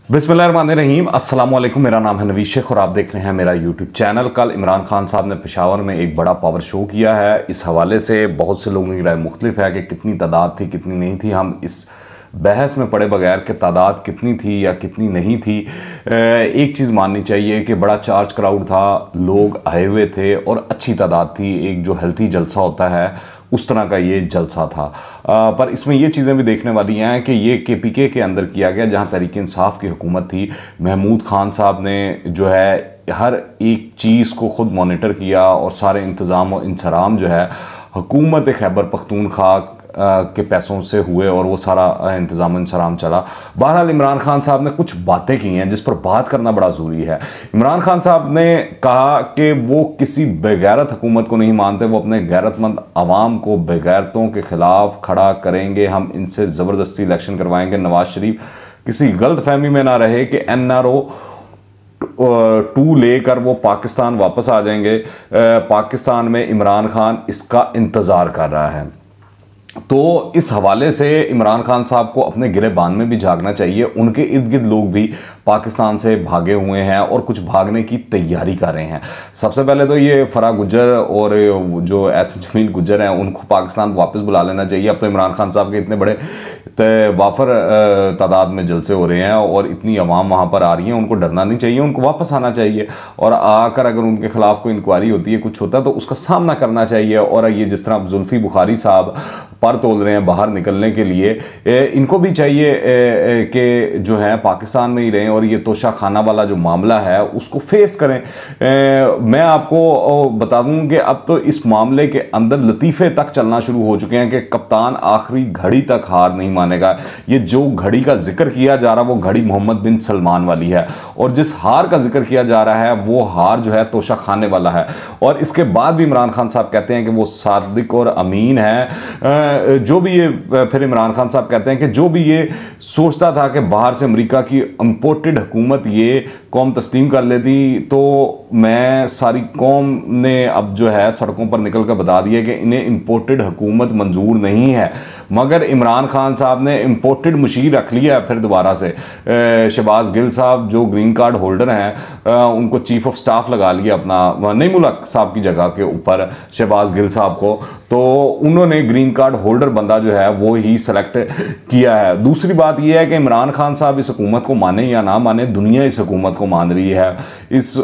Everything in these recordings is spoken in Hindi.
बिस्मिल्लाहिर्रहमानिर्रहीम, अस्सलाम वालेकुम। मेरा नाम है नवीद शेख और आप देख रहे हैं मेरा यूट्यूब चैनल। कल इमरान खान साहब ने पेशावर में एक बड़ा पावर शो किया है। इस हवाले से बहुत से लोगों की राय मुख्तलिफ है कि कितनी तादाद थी, कितनी नहीं थी। हम इस बहस में पड़े बगैर कि तादाद कितनी थी या कितनी नहीं थी, एक चीज़ माननी चाहिए कि बड़ा चार्ज क्राउड था, लोग आए हुए थे और अच्छी तादाद थी। एक जो हेल्थी जलसा होता है उस तरह का ये जलसा था। पर इसमें ये चीज़ें भी देखने वाली हैं कि ये KPK के अंदर किया गया, जहाँ तहरीक इंसाफ की हुकूमत थी। महमूद खान साहब ने जो है हर एक चीज़ को ख़ुद मॉनिटर किया और सारे इंतज़ाम और इंसराम जो है हुकूमत खैबर पख्तूनख्वा के पैसों से हुए और वो सारा इंतज़ाम इंसराम चला। बहरहाल इमरान खान साहब ने कुछ बातें की हैं जिस पर बात करना बड़ा ज़रूरी है। इमरान खान साहब ने कहा कि वो किसी बेगैरत हुकूमत को नहीं मानते, वो अपने गैरतमंद आवाम को बेगैरतों के ख़िलाफ़ खड़ा करेंगे, हम इनसे ज़बरदस्ती इलेक्शन करवाएंगे। नवाज शरीफ किसी गलत फहमी में ना रहे कि NRO 2 लेकर वो पाकिस्तान वापस आ जाएंगे। पाकिस्तान में इमरान खान इसका इंतज़ार कर रहा है। तो इस हवाले से इमरान खान साहब को अपने गिरेबान में भी झांकना चाहिए। उनके इर्द गिर्द लोग भी पाकिस्तान से भागे हुए हैं और कुछ भागने की तैयारी कर रहे हैं। सबसे पहले तो ये फराह गुज्जर और जो एस जमील गुज्जर हैं उनको पाकिस्तान वापस बुला लेना चाहिए। अब तो इमरान खान साहब के इतने बड़े वाफर तादाद में जलसे हो रहे हैं और इतनी अवाम वहाँ पर आ रही है, उनको डरना नहीं चाहिए, उनको वापस आना चाहिए और आकर अगर उनके खिलाफ कोई इंक्वायरी होती है, कुछ होता है तो उसका सामना करना चाहिए। और ये जिस तरह जुल्फी बुखारी साहब पर तोल रहे हैं बाहर निकलने के लिए, इनको भी चाहिए कि जो है पाकिस्तान में ही रहें और ये तोशा खाना वाला जो मामला है उसको फेस करें। मैं आपको बता दूं कि अब तो इस मामले के अंदर लतीफ़े तक चलना शुरू हो चुके हैं कि कप्तान आखिरी घड़ी तक हार नहीं मानेगा। ये जो घड़ी का जिक्र किया जा रहा है वो घड़ी मोहम्मद बिन सलमान वाली है और जिस हार का जिक्र किया जा रहा है वो हार जो है तोशा खाने वाला है। और इसके बाद भी इमरान खान साहब कहते हैं कि वो सादिक और अमीन है। जो भी ये फिर इमरान खान साहब कहते हैं कि जो भी ये सोचता था कि बाहर से अमेरिका की इंपोर्टेड हुकूमत ये कौम तस्लीम कर लेती, तो मैं सारी कौम ने अब जो है सड़कों पर निकल कर बता दिया कि इन्हें इंपोर्टेड हुकूमत मंजूर नहीं है। मगर इमरान खान साहब ने इंपोर्टेड मुशीर रख लिया है फिर दोबारा से। शहबाज गिल साहब जो ग्रीन कार्ड होल्डर हैं उनको चीफ ऑफ स्टाफ लगा लिया अपना, नई मुल्क साहब की जगह के ऊपर शहबाज गिल साहब को, तो उन्होंने ग्रीन कार्ड होल्डर बंदा जो है वो ही सेलेक्ट किया है। दूसरी बात यह है कि इमरान खान साहब इस हुकूमत को माने या ना माने, दुनिया इस हुकूमत को मान रही है, इस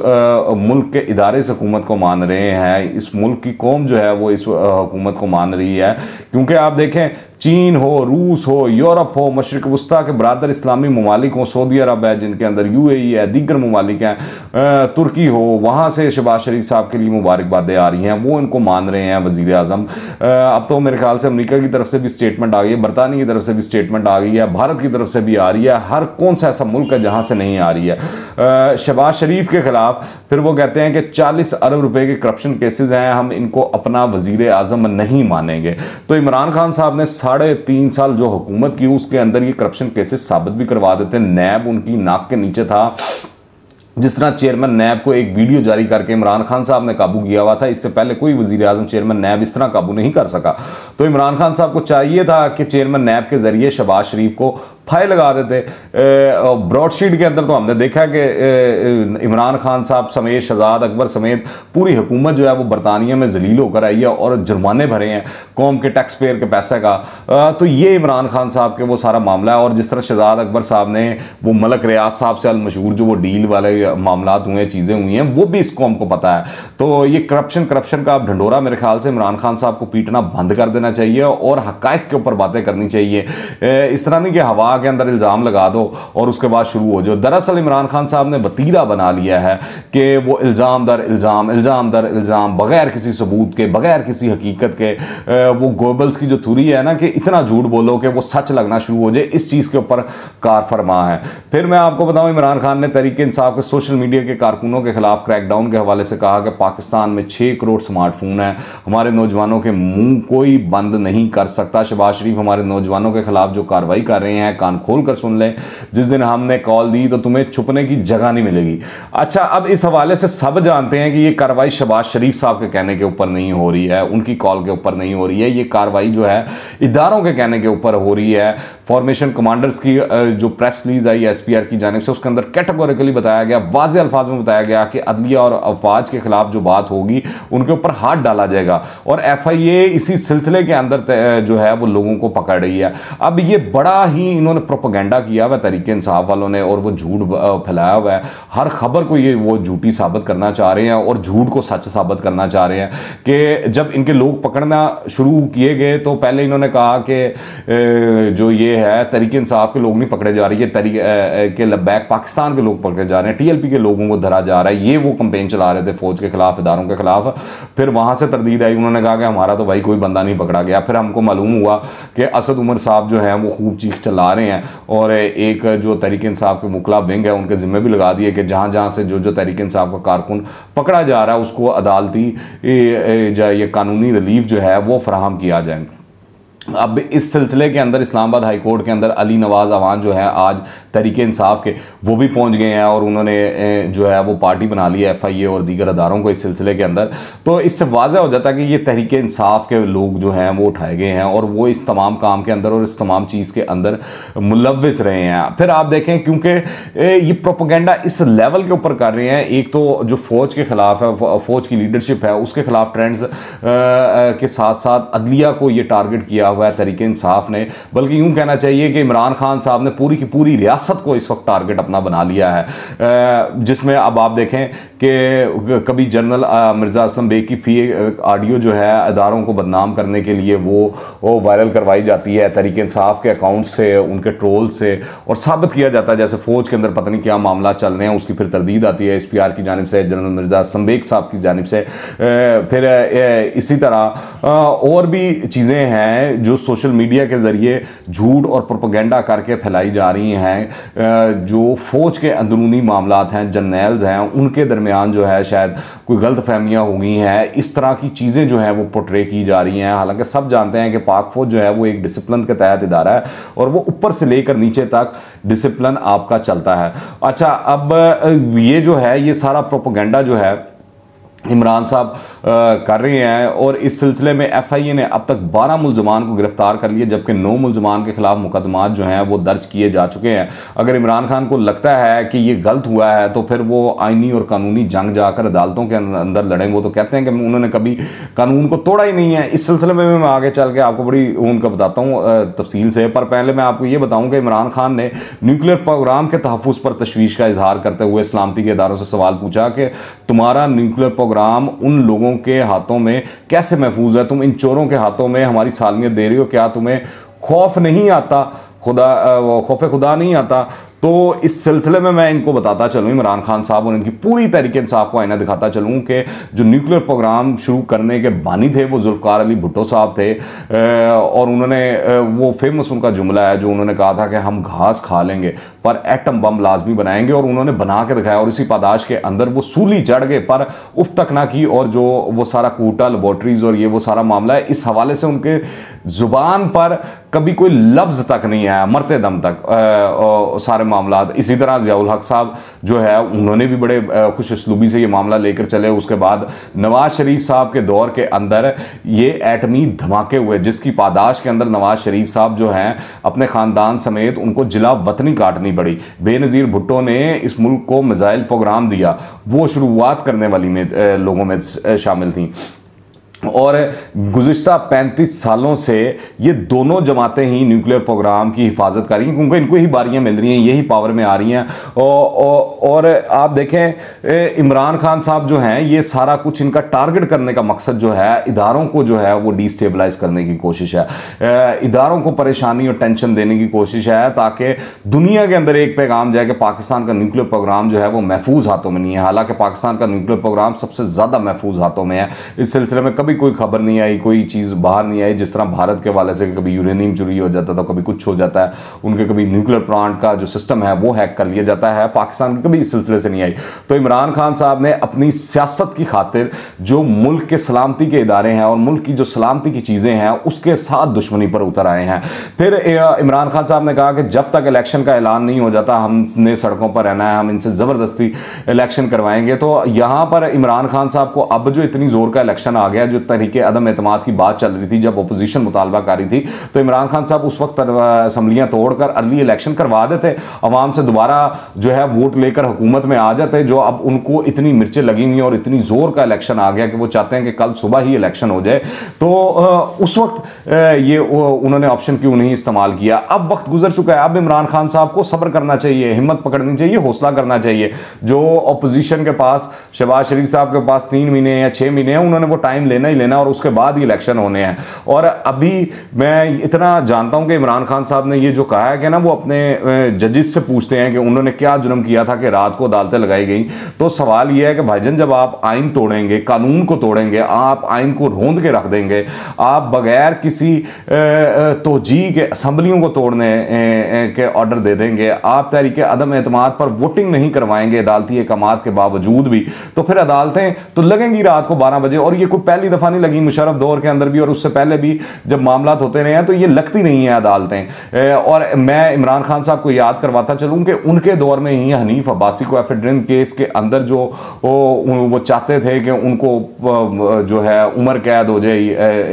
मुल्क के इदारे इस हुकूमत को मान रहे हैं, इस मुल्क की कौम जो है वो इस हुकूमत को मान रही है। क्योंकि आप देखें चीन हो, रूस हो, यूरोप हो, मशरिक वस्ता के बरादर इस्लामी ममालिक हो, सऊदी अरब है जिनके अंदर UAE है, दीगर ममालिक हैं, तुर्की हो, वहाँ से शहबाज शरीफ साहब के लिए मुबारकबादें आ रही हैं, वो इनको मान रहे हैं वज़ीर आज़म। अब तो मेरे ख्याल से अमेरिका की तरफ से भी स्टेटमेंट आ गई है, बरतानिया की तरफ से भी स्टेटमेंट आ गई है, भारत की तरफ से भी आ रही है। हर कौन सा ऐसा मुल्क है जहाँ से नहीं आ रही है। शहबाज शरीफ के खिलाफ फिर वो कहते हैं कि 40 अरब रुपए के करप्शन केसेस हैं, हम इनको अपना वज़ीर आज़म नहीं मानेंगे। तो इमरान खान साहब ने 3.5 साल जो हुकूमत की उसके अंदर ये करप्शन केसेस साबित भी करवा देते। नैब उनकी नाक के नीचे था। जिस तरह चेयरमैन नैब को एक वीडियो जारी करके इमरान खान साहब ने काबू किया हुआ था, इससे पहले कोई वज़ीर आज़म चेयरमैन नैब इस तरह काबू नहीं कर सका। तो इमरान खान साहब को चाहिए था कि चेयरमैन नैब के जरिए शहबाज शरीफ को फाइल लगा देते। ब्रॉडशीट के अंदर तो हमने देखा कि इमरान खान साहब समेत शहजाद अकबर समेत पूरी हुकूमत जो है वो बरतानिया में जलील होकर आई है और जुर्माने भरे हैं कौम के टैक्स पेयर के पैसे का। तो ये इमरान खान साहब के वो सारा मामला है। और जिस तरह शहजाद अकबर साहब ने वो मलक रियाज साहब से अलमशहूर जो वो डील वाले मामला हुए, चीज़ें हुई हैं, वो भी इस कौम को पता है। तो ये करप्शन का ढंडोरा मेरे ख्याल से इमरान खान साहब को पीटना बंद कर देना चाहिए और हकायक के ऊपर बातें करनी चाहिए। इस तरह नहीं कि हवा के अंदर इल्ज़ाम लगा दो और उसके बाद शुरू हो जाओ। दरअसल इमरान खान साहब ने वतीरा बना लिया है कि वो इल्ज़ाम दर इल्ज़ाम बगैर किसी सबूत के, बगैर किसी हकीकत के, वो गोबल्स की जो थ्योरी है ना कि इतना झूठ बोलो कि वो सच लगना शुरू हो जाए, इस चीज़ के ऊपर कार फरमा है। फिर मैं आपको बताऊं, इमरान खान ने तहरीक इंसाफ के सोशल मीडिया के कारकुनों के खिलाफ क्रैकडाउन के हवाले से कहा कि पाकिस्तान में 6 करोड़ स्मार्टफोन है, हमारे नौजवानों के मुंह कोई बंद नहीं कर सकता। शहबाज शरीफ हमारे नौजवानों के खिलाफ जो कार्रवाई कर रहे हैं, कान खोल कर सुन लें, जिस दिन हमने कॉल दी तो तुम्हें छुपने की जगह नहीं मिलेगी। अच्छा, अब इस हवाले से सब जानते हैं कि ये कार्रवाई शहबाज शरीफ साहब के कहने के ऊपर नहीं हो रही है, उनकी कॉल के ऊपर नहीं हो रही है, ये कार्रवाई जो है इदारों के कहने के ऊपर हो रही है। फॉर्मेशन कमांडर्स की जो प्रेस रिलीज आई एसपीआर की जानिब से, उसके अंदर कैटेगोरिकली बताया गया, वाज़े अल्फाज में बताया गया कि अदलिया और अफवाज के खिलाफ जो बात होगी उनके ऊपर हाथ डाला जाएगा। और एफआईए इसी सिलसिले के अंदर जो है वो लोगों को पकड़ रही है। अब ये बड़ा ही इन्होंने प्रोपेगेंडा किया हुआ तहरीक इंसाफ वालों ने, और वो झूठ फैलाया हुआ है। हर खबर को ये वो झूठी साबित करना चाह रहे हैं और झूठ को सच साबित करना चाह रहे हैं कि जब इनके लोग पकड़ना शुरू किए गए तो पहले इन्होंने कहा कि जो ये है तहरीक इंसाफ के लोग नहीं पकड़े जा रहे, ये तहरीक के लब्बैक पाकिस्तान के लोग पकड़े जा रहे हैं, टीएलपी के लोगों को धरा जा रहा है। ये वो कंपेन चला रहे थे फौज के खिलाफ, इदारों के खिलाफ। फिर वहां से तरदीद आई, उन्होंने कहा कि हमारा तो भाई कोई बंदा नहीं पकड़ा गया। फिर हमको मालूम हुआ कि असद उमर साहब जो हैं वो खूब चीख चला रहे हैं, और एक जो तहरीक इंसाफ के मुखला विंग है उनके जिम्मे भी लगा दिए कि जहां जहां से जो तहरीक इंसाफ का कारकुन पकड़ा जा रहा है उसको अदालती ये कानूनी रिलीफ जो है वो फराहम किया जाए। अब इस सिलसिले के अंदर इस्लामाबाद हाई कोर्ट के अंदर अली नवाज अवान जो है आज तहरीक इंसाफ के, वो भी पहुंच गए हैं और उन्होंने जो है वो पार्टी बना ली है एफआईए और दीगर अदारों को इस सिलसिले के अंदर। तो इससे वाज़ह हो जाता है कि ये तहरीक इंसाफ के लोग जो हैं वो उठाए गए हैं और वो इस तमाम काम के अंदर और इस तमाम चीज़ के अंदर मुलव्विस रहे हैं। फिर आप देखें, क्योंकि ये प्रोपेगेंडा इस लेवल के ऊपर कर रहे हैं, एक तो जो फौज के खिलाफ है, फौज की लीडरशिप है, उसके खिलाफ ट्रेंड्स के साथ साथ अदलिया को ये टारगेट किया हुआ है तहरीक इंसाफ ने, बल्कि यूं कहना चाहिए कि इमरान खान साहब ने पूरी की पूरी रियासत को इस वक्त टारगेट अपना बना लिया है। जिसमें अब आप देखें कि कभी जनरल मिर्जा असलम बेग की फेक ऑडियो जो है अदारों को बदनाम करने के लिए वो वायरल करवाई जाती है तहरीक इंसाफ के अकाउंट से, उनके ट्रोल से, और साबित किया जाता है जैसे फौज के अंदर पता नहीं क्या मामला चल रहे हैं। उसकी फिर तरदीद आती है एसपीआर की जानिब से, जनरल मिर्जा असलम बेग साहब की जानिब से। फिर इसी तरह और भी चीज़ें हैं जो सोशल मीडिया के ज़रिए झूठ और प्रोपेगेंडा करके फैलाई जा रही हैं। जो फ़ौज के अंदरूनी मामलात हैं, जर्नल्स हैं, उनके दरमियान जो है शायद कोई गलत फहमियाँ हो गई हैं, इस तरह की चीज़ें जो हैं वो पोर्ट्रे की जा रही हैं। हालांकि सब जानते हैं कि पाक फ़ौज जो है वो एक डिसिप्लिन के तहत इदारा है और वो ऊपर से लेकर नीचे तक डिसिप्लिन आपका चलता है। अच्छा, अब ये जो है ये सारा प्रोपेगेंडा जो है इमरान साहब कर रहे हैं, और इस सिलसिले में एफआईए ने अब तक 12 मुलजमान को गिरफ्तार कर लिया, जबकि 9 मुलजमान के खिलाफ मुकदमात जो हैं वो दर्ज किए जा चुके हैं। अगर इमरान खान को लगता है कि ये गलत हुआ है तो फिर वो आईनी और कानूनी जंग जाकर अदालतों के अंदर लड़ें। वो तो कहते हैं कि उन्होंने कभी कानून को तोड़ा ही नहीं है। इस सिलसिले में मैं आगे चल के आपको बड़ी उनका बताता हूँ तफसील से, पर पहले मैं आपको ये बताऊँ कि इमरान खान ने न्यूक्लियर प्रोग्राम के तहफ़्फ़ुज़ पर तशवीश का इजहार करते हुए सलामती के इदारों से सवाल पूछा कि तुम्हारा न्यूक्लियर प्रोग्राम उन लोगों के हाथों में कैसे महफूज है? तुम इन चोरों के हाथों में हमारी सालमियत दे रही हो, क्या तुम्हें खौफ नहीं आता, खौफ खुदा नहीं आता? तो इस सिलसिले में मैं इनको बताता चलूँ, इमरान खान साहब और इनकी पूरी तहरीक इंसाफ को आईना दिखाता चलूँ कि जो न्यूक्लियर प्रोग्राम शुरू करने के बानी थे वो जुल्फ़िकार अली भुट्टो साहब थे, और उन्होंने वो फेमस उनका जुमला है जो उन्होंने कहा था कि हम घास खा लेंगे पर एटम बम लाजमी बनाएंगे, और उन्होंने बना के दिखाया। और इसी पादाश के अंदर वो सूली चढ़ गए पर उफ तक ना की, और जो वो सारा कूटा लेबॉर्ट्रीज और ये वो सारा मामला है, इस हवाले से उनके ज़ुबान पर कभी कोई लफ्ज़ तक नहीं आया मरते दम तक सारे मामला। इसी तरह ज़ियाउल हक साहब जो है उन्होंने भी बड़े खुश उसलूबी से ये मामला लेकर चले। उसके बाद नवाज शरीफ साहब के दौर के अंदर ये एटमी धमाके हुए, जिसकी पादाश के अंदर नवाज शरीफ साहब जो हैं अपने ख़ानदान समेत उनको जिला वतनी काटनी पड़ी। बेनज़ीर भुट्टो ने इस मुल्क को मिसाइल प्रोग्राम दिया, वो शुरुआत करने वाली में लोगों में शामिल थी। और गुज़िश्ता 35 सालों से ये दोनों जमातें ही न्यूक्लियर प्रोग्राम की हिफाजत कर रही हैं, क्योंकि इनको ही बारियां मिल रही हैं, यही पावर में आ रही हैं। और आप देखें इमरान खान साहब जो हैं ये सारा कुछ इनका टारगेट करने का मकसद जो है इदारों को जो है वो डिस्टेबलाइज करने की कोशिश है, इदारों को परेशानी और टेंशन देने की कोशिश है, ताकि दुनिया के अंदर एक पैगाम जाए कि पाकिस्तान का न्यूक्लियर प्रोग्राम जो है वो महफूज हाथों में नहीं है। हालांकि पाकिस्तान का न्यूक्लियर प्रोग्राम सबसे ज़्यादा महफूज हाथों में है। इस सिलसिले में कभी कभी कोई खबर नहीं आई, कोई चीज़ बाहर नहीं आई। जिस तरह भारत के हवाले से कभी यूरेनियम चोरी हो जाता था, कभी कुछ हो जाता है, उनके कभी न्यूक्लियर प्लांट का जो सिस्टम है वो हैक कर लिया जाता है, पाकिस्तान कभी इस सिलसिले से नहीं आई। तो इमरान खान साहब ने अपनी सियासत की खातिर जो मुल्क के सलामती के इदारे हैं और मुल्क की जो सलामती की चीज़ें हैं उसके साथ दुश्मनी पर उतर आए हैं। फिर इमरान खान साहब ने कहा कि जब तक इलेक्शन का ऐलान नहीं हो जाता हमने सड़कों पर रहना है, हम इनसे ज़बरदस्ती इलेक्शन करवाएंगे। तो यहाँ पर इमरान खान साहब को अब जो इतनी जोर का इलेक्शन आ गया, जो तरीके अदम एतमाद की बात चल रही थी, जब अपोजिशन मुतालबा कर रही थी, तो इमरान खान साहब उस वक्त असम्बलियाँ तोड़कर अर्ली इलेक्शन करवा देते, अवाम से दोबारा जो है वोट लेकर हुकूमत में आ जाते। जो अब उनको इतनी मिर्चें लगी हुई और इतनी जोर का इलेक्शन आ गया कि वो चाहते हैं कि कल सुबह ही इलेक्शन हो जाए। तो उस वक्त ये उन्होंने ऑप्शन क्यों नहीं इस्तेमाल किया। अब वक्त गुजर चुका है, अब इमरान खान साहब को सब्र करना चाहिए, हिम्मत पकड़नी चाहिए, हौसला करना चाहिए। जो अपोजिशन के पास, शहबाज शरीफ साहब के पास 3 महीने या 6 महीने हैं, उन्होंने वो टाइम लेना ही लेना और उसके बाद ही इलेक्शन होने हैं। और अभी मैं इतना जानता हूं कि इमरान खान साहब ने ये जो कहा है कि ना वो अपने जजेस से पूछते हैं कि उन्होंने क्या जुर्म किया था कि रात को अदालतें लगाई गई। तो सवाल यह है कि भाईजान, जब आप आइन तोड़ेंगे, कानून को तोड़ेंगे, आप आइन को रोंद के रख देंगे, आप बगैर किसी तोजी के असम्बलियों को तोड़ने के ऑर्डर दे देंगे, आप तहरीके अदम एतमाद पर वोटिंग नहीं करवाएंगे अदालती अहकामात के बावजूद भी, तो फिर अदालतें तो लगेंगी रात को 12 बजे। और ये कोई पहली दफ़ा नहीं लगी, मुशर्रफ दौर के अंदर भी और उससे पहले भी जब मामला होते रहे हैं, तो ये लगती नहीं है अदालतें। और मैं इमरान खान साहब को याद करवाता चलूँ कि उनके दौर में ही हनीफ अब्बासी को एफिडेविट केस के अंदर जो वो चाहते थे कि उनको जो है उम्र कैद हो जाए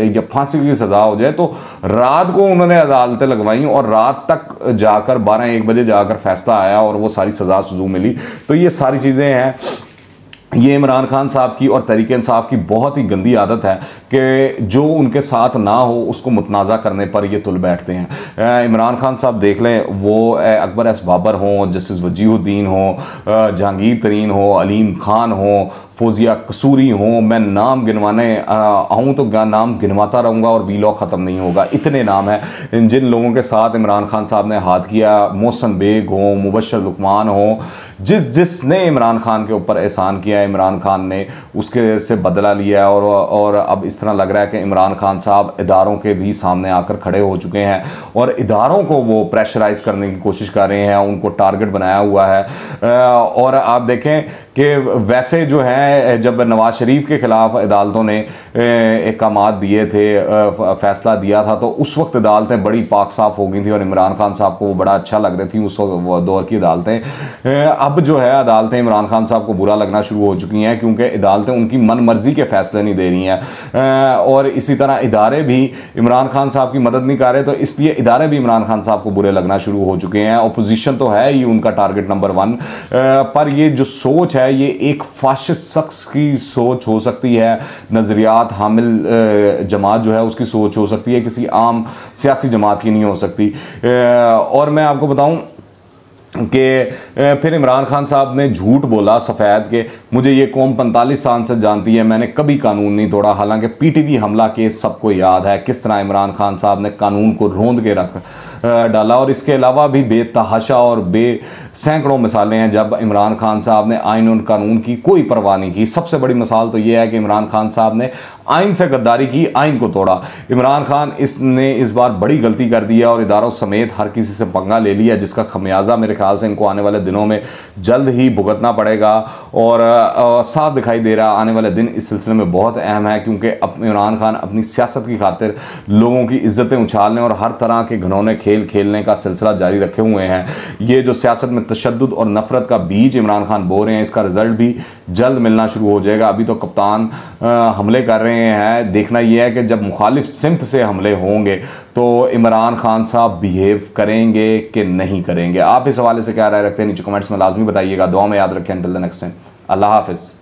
या फांसी की सज़ा हो जाए, तो रात को उन्होंने अदालतें लगवाई और रात तक जाकर 12-1 बजे जाकर फैसला आया और वो सारी सज़ा सुजू मिली। तो ये सारी चीज़ें हैं, ये इमरान खान साहब की और तहरीक इंसाफ की बहुत ही गंदी आदत है कि जो उनके साथ ना हो उसको मुतनाज़ा करने पर ये तुल बैठते हैं। इमरान खान साहब देख लें, वो अकबर एस बाबर हों, जस्टिस वजीहुद्दीन हो, जहांगीर तरीन हो, अलीम खान हो, फौजिया कसूरी हों, मैं नाम गिनवाने आऊँ तो नाम गिनवाता रहूँगा और वीलॉग ख़त्म नहीं होगा, इतने नाम हैं जिन लोगों के साथ इमरान खान साहब ने हाथ किया। मोहसन बेग हो, मुबशर लुकमान हो, जिसने इमरान खान के ऊपर एहसान किया, इमरान खान ने उसके से बदला लिया। और अब इस तरह लग रहा है कि इमरान खान साहब इदारों के भी सामने आकर खड़े हो चुके हैं और इदारों को वो प्रेशराइज करने की कोशिश कर रहे हैं, उनको टारगेट बनाया हुआ है। और आप देखें कि वैसे जो है, जब नवाज शरीफ के खिलाफ अदालतों ने अहकामात दिए थे, फैसला दिया था, तो उस वक्त अदालतें बड़ी पाक साफ हो गई थी और इमरान खान साहब को वो बड़ा अच्छा लग रही थी उस दौर की अदालतें। अब जो है अदालतें इमरान खान साहब को बुरा लगना शुरू हो चुकी हैं क्योंकि अदालतें उनकी मन मर्जी के फैसले नहीं दे रही हैं। और इसी तरह इदारे भी इमरान खान साहब की मदद नहीं कर रहे, तो इसलिए इदारे भी इमरान खान साहब को बुरे लगना शुरू हो चुके हैं। अपोजिशन तो है ही उनका टारगेट नंबर 1, पर ये जो सोच है ये एक फाशिस्ट शख्स की सोच हो सकती है, नज़रियात हामिल जमात जो है उसकी सोच हो सकती है, किसी आम सियासी जमात की नहीं हो सकती। और मैं आपको बताऊं कि फिर इमरान खान साहब ने झूठ बोला सफ़ेद के, मुझे ये कौम 45 साल से जानती है, मैंने कभी कानून नहीं तोड़ा। हालांकि पीटीवी हमला केस सबको याद है, किस तरह इमरान खान साहब ने कानून को रोंद के रख डाला। और इसके अलावा भी बेतहाशा और सैकड़ों मिसालें हैं जब इमरान खान साहब ने आइन और कानून की कोई परवाह नहीं की। सबसे बड़ी मिसाल तो यह है कि इमरान खान साहब ने आइन से गद्दारी की, आइन को तोड़ा। इमरान खान इसने इस बार बड़ी गलती कर दी है और इदारों समेत हर किसी से पंगा ले लिया, जिसका खमियाजा मेरे ख्याल से इनको आने वाले दिनों में जल्द ही भुगतना पड़ेगा। और साफ दिखाई दे रहा आने वाले दिन इस सिलसिले में बहुत अहम है, क्योंकि इमरान खान अपनी सियासत की खातिर लोगों की इज्जतें उछालने और हर तरह के घिनौने खेल खेलने का सिलसिला जारी रखे हुए हैं। ये जो सियासत में तशद्दुद और नफरत का बीज इमरान खान बो रहे हैं, इसका रिजल्ट भी जल्द मिलना शुरू हो जाएगा। अभी तो कप्तान हमले कर रहे हैं, देखना यह है कि जब मुखालिफ सिमत से हमले होंगे तो इमरान खान साहब बिहेव करेंगे कि नहीं करेंगे। आप इस हवाले से क्या राय रखते हैं नीचे कमेंट्स में लाजमी बताइएगा। दुआ में याद रखें। अंटिल द नेक्स्ट टाइम, अल्लाह हाफिज़।